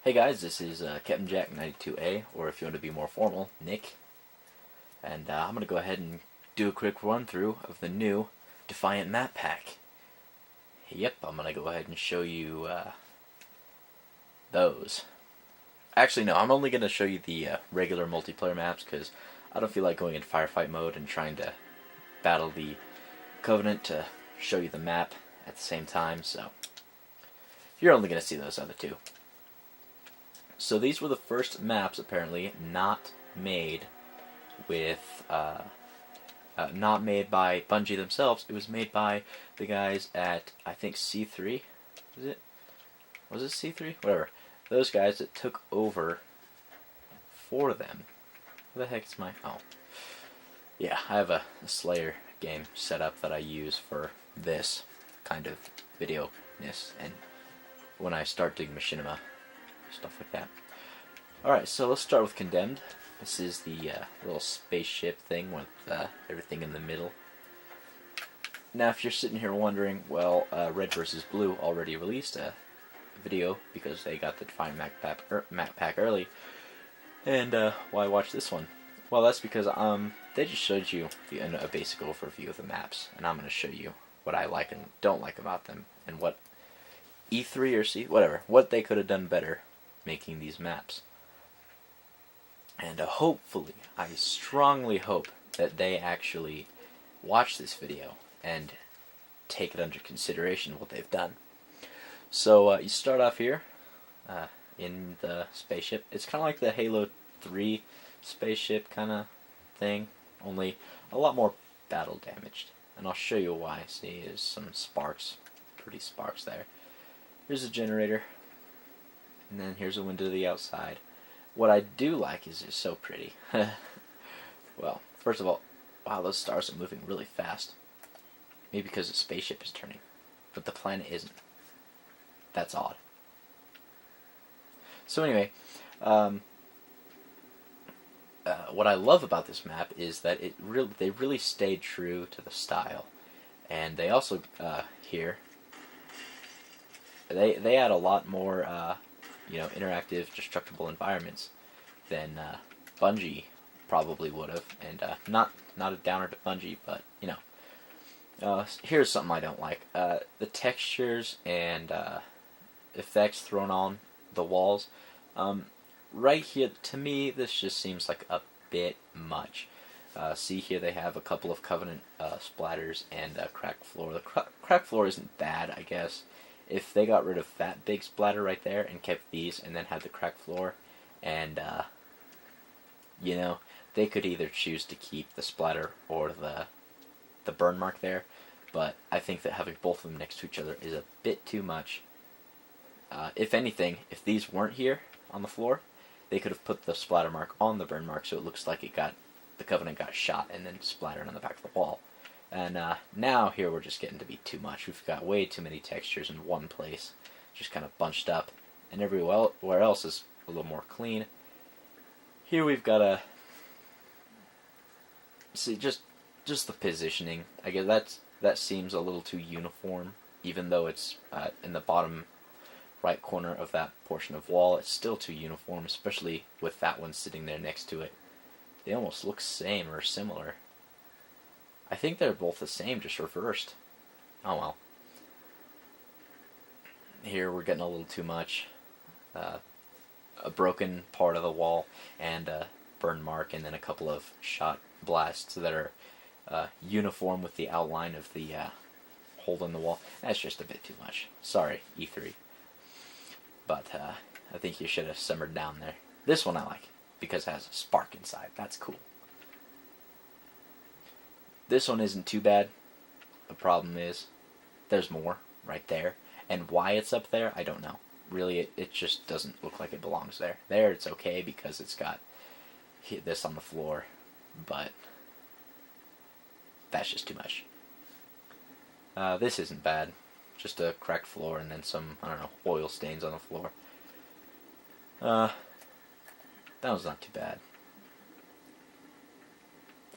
Hey guys, this is Captain Jack 92A, or if you want to be more formal, Nick. And I'm going to go ahead and do a quick run through of the new Defiant map pack. Yep, I'm going to go ahead and show you those. Actually, no, I'm only going to show you the regular multiplayer maps because I don't feel like going in firefight mode and trying to battle the Covenant to show you the map at the same time, so you're only going to see those other two. So these were the first maps, apparently, not made with, not made by Bungie themselves. It was made by the guys at, I think, C3. Was it? Was it C3? Whatever. Those guys that took over for them. Where the heck is my... Oh. Yeah, I have a Slayer game set up that I use for this kind of video-ness, and when I start doing machinima, stuff like that. Alright, so let's start with Condemned. This is the little spaceship thing with everything in the middle. Now, if you're sitting here wondering, well, Red vs. Blue already released a video because they got the Defiant map pack early, and why watch this one? Well, that's because they just showed you a basic overview of the maps, and I'm going to show you what I like and don't like about them, and what E3 or C, whatever, what they could have done better making these maps. And hopefully, I strongly hope that they actually watch this video and take it under consideration what they've done. So you start off here in the spaceship. It's kind of like the Halo 3 spaceship kind of thing, only a lot more battle damaged. And I'll show you why. See, there's some sparks, pretty sparks there. Here's a generator, and then here's a window to the outside. What I do like is it's so pretty. Well, first of all, wow, those stars are moving really fast. Maybe because the spaceship is turning, but the planet isn't. That's odd. So anyway, what I love about this map is that they really stayed true to the style, and they also here they add a lot more interactive, destructible environments than Bungie probably would have, and not a downer to Bungie, but here's something I don't like: the textures and effects thrown on the walls. Right here, to me, this just seems like a bit much. See here, they have a couple of Covenant splatters and a cracked floor. The cracked floor isn't bad, I guess. If they got rid of that big splatter right there and kept these and then had the cracked floor, and they could either choose to keep the splatter or the burn mark there, but I think that having both of them next to each other is a bit too much. If anything, if these weren't here on the floor, they could have put the splatter mark on the burn mark so it looks like the Covenant got shot and then splattered on the back of the wall. And now here we're just getting to be too much. We've got way too many textures in one place, just kind of bunched up, and everywhere else is a little more clean. Here we've got see just the positioning. I guess that seems a little too uniform, even though it's in the bottom right corner of that portion of wall. It's still too uniform, especially with that one sitting there next to it. They almost look same or similar. I think they're both the same, just reversed. Oh well. Here we're getting a little too much. A broken part of the wall and a burn mark, and then a couple of shot blasts that are uniform with the outline of the hole in the wall. That's just a bit too much. Sorry, E3. But I think you should have simmered down there. This one I like, because it has a spark inside. That's cool. This one isn't too bad. The problem is, there's more right there. And why it's up there, I don't know. Really, it just doesn't look like it belongs there. There, it's okay because it's got this on the floor. But that's just too much. This isn't bad. Just a cracked floor and then some, I don't know, oil stains on the floor. That was not too bad.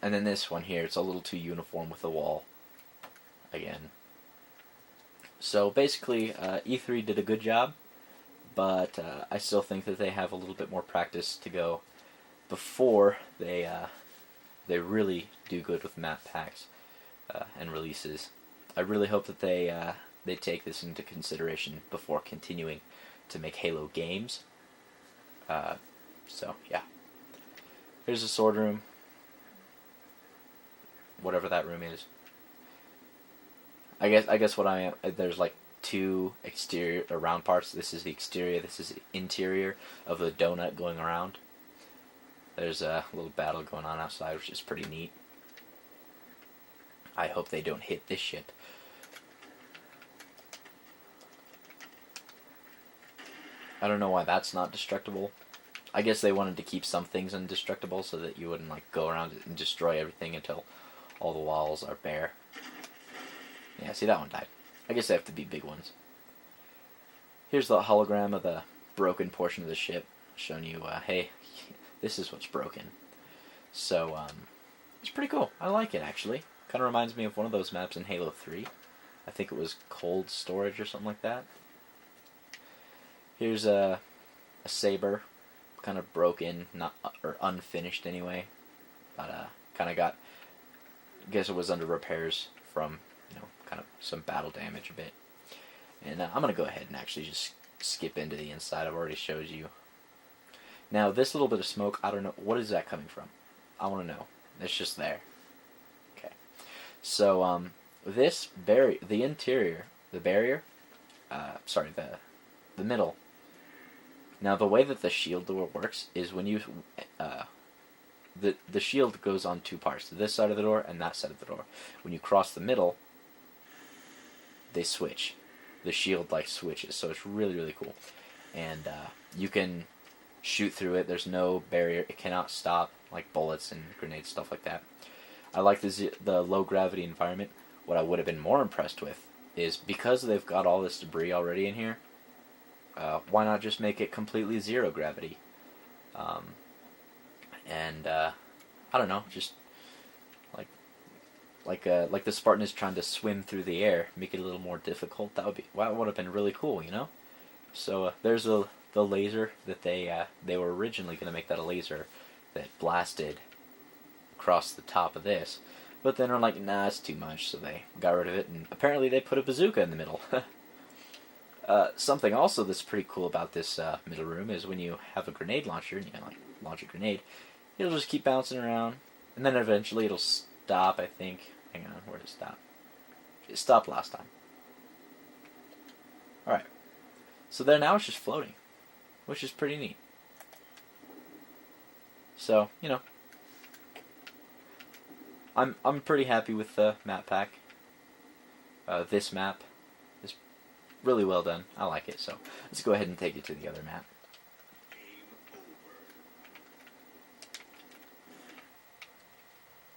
And then this one here, it's a little too uniform with the wall. Again. So basically, E3 did a good job, but I still think that they have a little bit more practice to go before they really do good with map packs and releases. I really hope that they take this into consideration before continuing to make Halo games. So yeah, here's the sword room, whatever that room is. I guess what I am, there's like two exterior or round parts. This is the exterior. This is the interior of the donut going around. There's a little battle going on outside, which is pretty neat. I hope they don't hit this ship. I don't know why that's not destructible. I guess they wanted to keep some things indestructible so that you wouldn't like go around and destroy everything until all the walls are bare. Yeah, see, that one died. I guess they have to be big ones. Here's the hologram of the broken portion of the ship, showing you, hey, this is what's broken. So, it's pretty cool. I like it, actually. Kind of reminds me of one of those maps in Halo 3. I think it was Cold Storage or something like that. Here's a saber, kind of broken, or unfinished anyway. But, kind of got, I guess it was under repairs from, kind of some battle damage a bit. And I'm going to go ahead and actually just skip into the inside. I've already showed you. Now, this little bit of smoke, I don't know, what is that coming from? I want to know. It's just there. Okay. So, the interior, the barrier, the middle. Now, the way that the shield door works is when you, the shield goes on two parts, this side of the door and that side of the door. When you cross the middle, they switch. The shield like switches, so it's really, really cool. And you can shoot through it. There's no barrier. It cannot stop, like bullets and grenades, stuff like that. I like the low gravity environment. What I would have been more impressed with is because they've got all this debris already in here, why not just make it completely zero gravity? I don't know, just like the Spartan is trying to swim through the air, make it a little more difficult. That would have been really cool, So there's the laser that they were originally going to make that a laser that blasted across the top of this, but then they're like, nah, it's too much, so they got rid of it, and apparently they put a bazooka in the middle. Something also that's pretty cool about this middle room is when you have a grenade launcher and you launch a grenade, it'll just keep bouncing around, and then eventually it'll stop, I think. Hang on, where did it stop? It stopped last time. Alright. So there now it's just floating, which is pretty neat. So, I'm pretty happy with the map pack. This map is really well done. I like it, so let's go ahead and take it to the other map.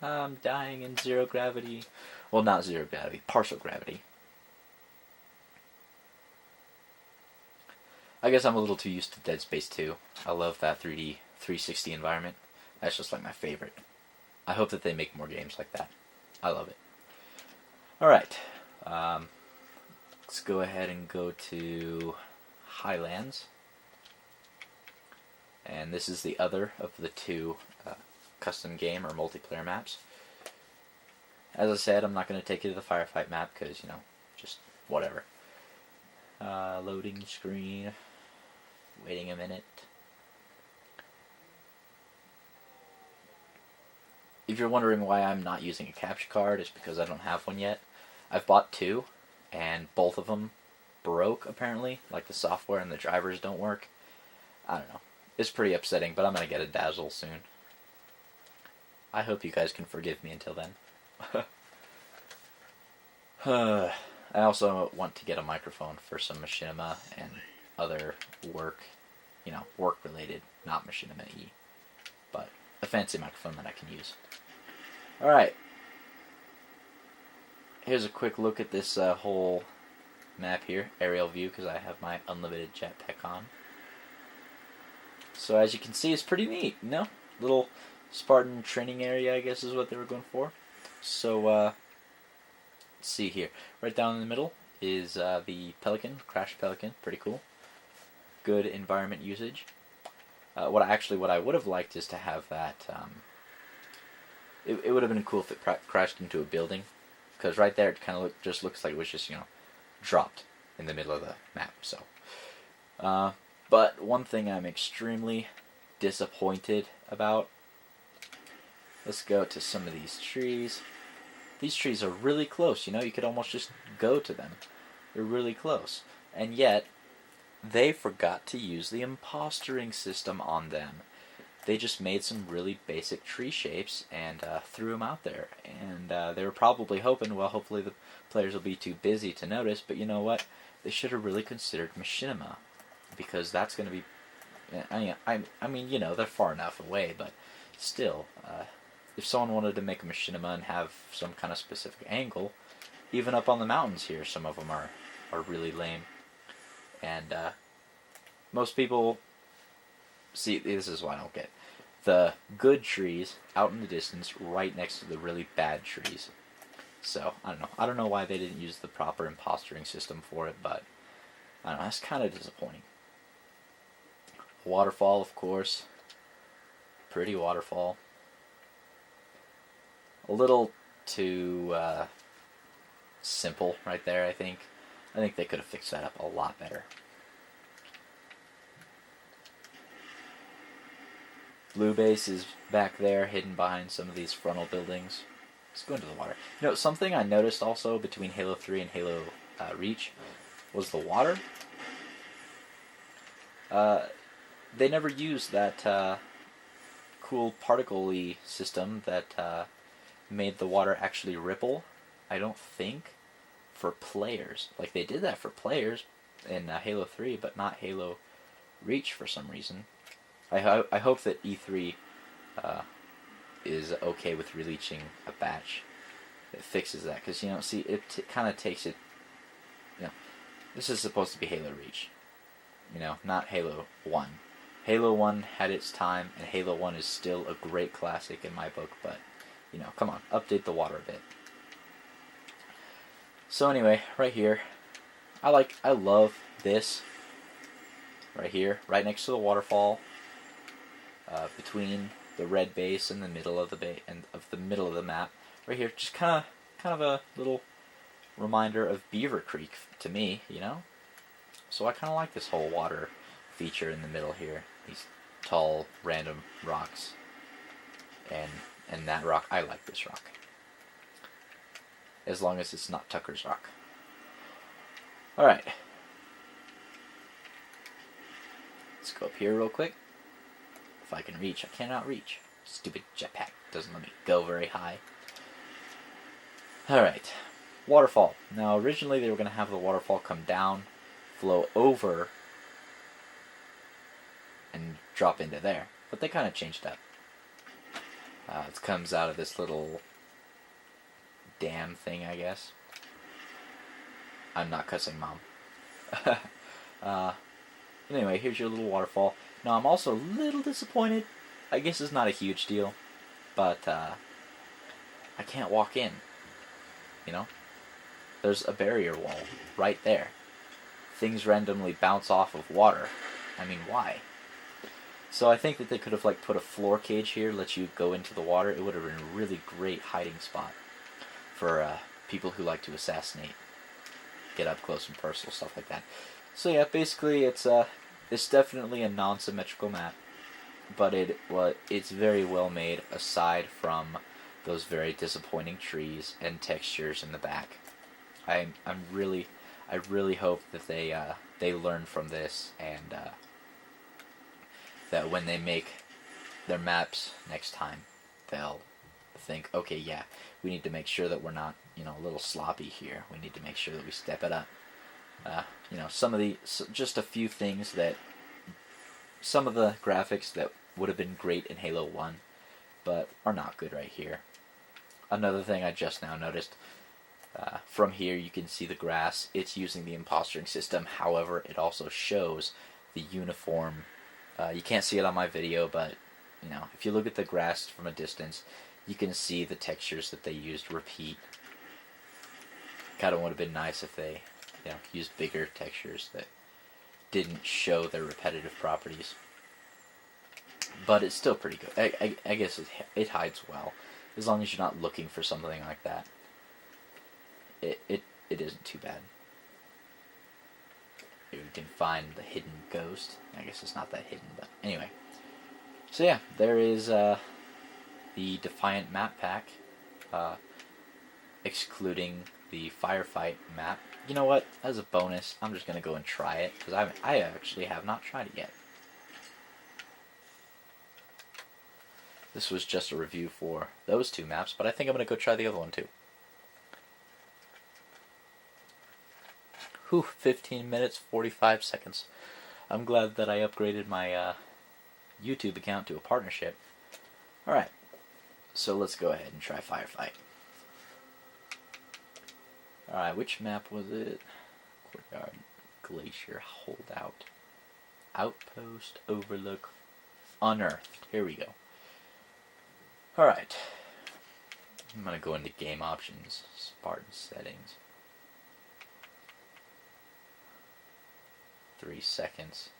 I'm dying in zero gravity. Well, not zero gravity, partial gravity. I guess I'm a little too used to Dead Space 2. I love that 3D 360 environment. That's just like my favorite. I hope that they make more games like that. I love it. Alright. Let's go ahead and go to Highlands. And this is the other of the two custom game or multiplayer maps. As I said, I'm not going to take you to the firefight map because, just whatever. Loading screen. Waiting a minute. If you're wondering why I'm not using a capture card, it's because I don't have one yet. I've bought two, and both of them broke, apparently. Like the software and the drivers don't work. I don't know. It's pretty upsetting, but I'm going to get a Dazzle soon. I hope you guys can forgive me until then. I also want to get a microphone for some machinima and other work, work related, not machinima-y, but a fancy microphone that I can use. Alright, here's a quick look at this whole map here, aerial view, because I have my unlimited jetpack on. So as you can see, it's pretty neat, little Spartan training area, I guess is what they were going for. So, let's see here. Right down in the middle is the Pelican, Crash Pelican. Pretty cool. good environment usage. What I would have liked is to have that. It would have been cool if it crashed into a building, because right there it kind of just looks like it was just dropped in the middle of the map. So, but one thing I'm extremely disappointed about. Let's go to some of these trees. These trees are really close. You could almost just go to them. They're really close, and yet they forgot to use the impostering system on them. They just made some really basic tree shapes and threw them out there. And they were probably hoping, well, hopefully the players will be too busy to notice. But you know what? They should have really considered machinima, because that's going to be. I mean, they're far enough away, but still, if someone wanted to make a machinima and have some kind of specific angle, even up on the mountains here, some of them are really lame. And most people see, this is what I don't get. The good trees out in the distance right next to the really bad trees. So, I don't know. I don't know why they didn't use the proper impostering system for it, but I don't know. That's kind of disappointing. Waterfall, of course. Pretty waterfall. A little too simple right there, I think. I think they could have fixed that up a lot better. Blue base is back there, hidden behind some of these frontal buildings. Let's go into the water. Something I noticed also between Halo 3 and Halo Reach was the water. They never used that cool particle-y system that made the water actually ripple, I don't think, for players. Like, they did that for players in Halo 3, but not Halo Reach for some reason. I hope that E3 is okay with releasing a patch that fixes that, because see, it kind of takes it. This is supposed to be Halo Reach, not Halo 1. Halo 1 had its time, and Halo 1 is still a great classic in my book, but come on, update the water a bit. So anyway, right here, I love this. Right here, right next to the waterfall. Between the red base and the middle of the middle of the map, right here, just kind of a little reminder of Beaver Creek to me, So I kind of like this whole water feature in the middle here. These tall, random rocks, and that rock. I like this rock, as long as it's not Tucker's rock. All right, let's go up here real quick. If I can reach. I cannot reach. Stupid jetpack doesn't let me go very high. Alright. Waterfall. Now, originally they were going to have the waterfall come down, flow over, and drop into there. But they kind of changed that. It comes out of this little dam thing, I guess. I'm not cussing, Mom. Anyway, here's your little waterfall. Now, I'm also a little disappointed. I guess it's not a huge deal, but I can't walk in. There's a barrier wall right there. Things randomly bounce off of water. I mean, why? So I think that they could have put a floor cage here, let you go into the water. It would have been a really great hiding spot for people who like to assassinate, get up close and personal, stuff like that. So yeah, basically it's definitely a non-symmetrical map, but it's very well made, aside from those very disappointing trees and textures in the back. I really hope that they learn from this, and that when they make their maps next time, they'll think, okay, yeah, we need to make sure that we're not a little sloppy here. We need to make sure that we step it up. Just a few things that, some of the graphics that would have been great in Halo 1, but are not good right here. Another thing I just now noticed, from here you can see the grass. It's using the impostering system, however, it also shows the uniform. You can't see it on my video, but, if you look at the grass from a distance, you can see the textures that they used repeat. Kind of would have been nice if they, used bigger textures that didn't show their repetitive properties. But it's still pretty good. I guess it hides well. As long as you're not looking for something like that. It isn't too bad. You can find the hidden ghost. I guess it's not that hidden, but anyway. So yeah, there is the Defiant map pack, excluding the firefight map. You know what? As a bonus, I'm just gonna go and try it because I actually have not tried it yet. This was just a review for those two maps, but I think I'm gonna go try the other one too. Whew, 15 minutes, 45 seconds. I'm glad that I upgraded my YouTube account to a partnership. Alright, so let's go ahead and try Firefight. Alright, which map was it? Courtyard, Glacier, Holdout, Outpost, Overlook, Unearthed. Here we go. Alright, I'm going to go into game options, Spartan settings. 3 seconds.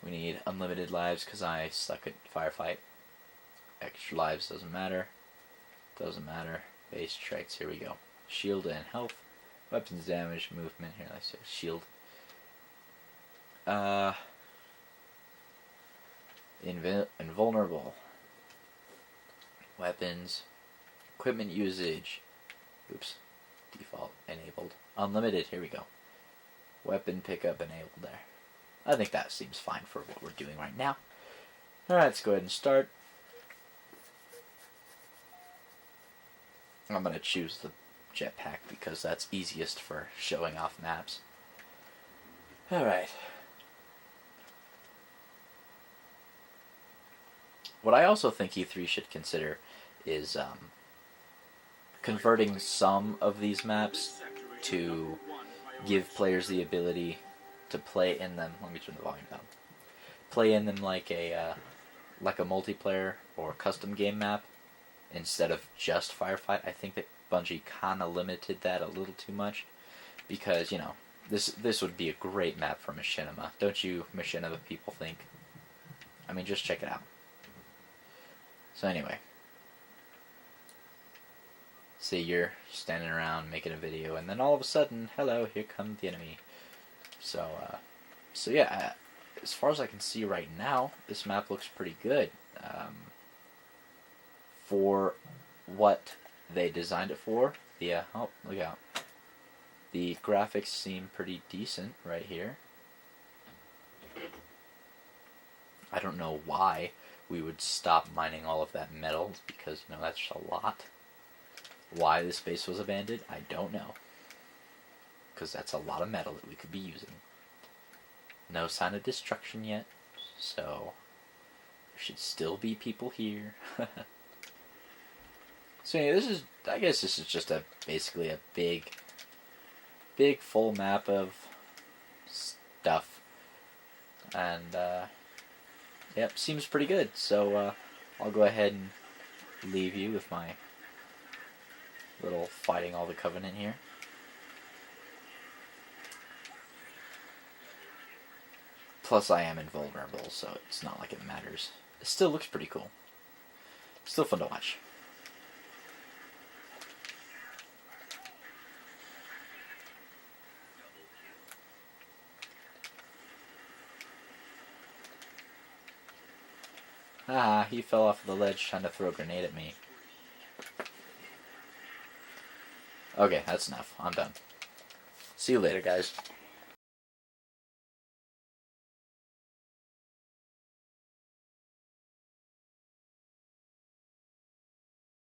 We need unlimited lives because I suck at firefight. Extra lives doesn't matter. Doesn't matter. Base traits, here we go. Shield and health. Weapons damage, movement, here let's say shield. Invulnerable. Weapons. Equipment usage. Oops. Default enabled. Unlimited, here we go. Weapon pickup enabled there. I think that seems fine for what we're doing right now. Alright, let's go ahead and start. I'm going to choose the jetpack because that's easiest for showing off maps. Alright. What I also think E3 should consider is converting some of these maps to give players the ability to play in them. Let me turn the volume down. Play in them like a multiplayer or custom game map instead of just firefight. I think that Bungie kind of limited that a little too much because, you know, this would be a great map for Machinima. Don't you Machinima people think? I mean, just check it out. So anyway. See, you're standing around making a video, and then all of a sudden, hello, here comes the enemy. So yeah, as far as I can see right now, this map looks pretty good. For what they designed it for, oh, look out. The graphics seem pretty decent right here. I don't know why we would stop mining all of that metal, because, you know, that's a lot. Why this base was abandoned, I don't know. Because that's a lot of metal that we could be using. No sign of destruction yet, so there should still be people here. So anyway, I guess this is just basically a big full map of stuff. And, yep, seems pretty good. So, I'll go ahead and leave you with my little fighting all the Covenant here. Plus I am invulnerable, so it's not like it matters. It still looks pretty cool. Still fun to watch. Ah, he fell off the ledge trying to throw a grenade at me. Okay, that's enough. I'm done. See you later, guys.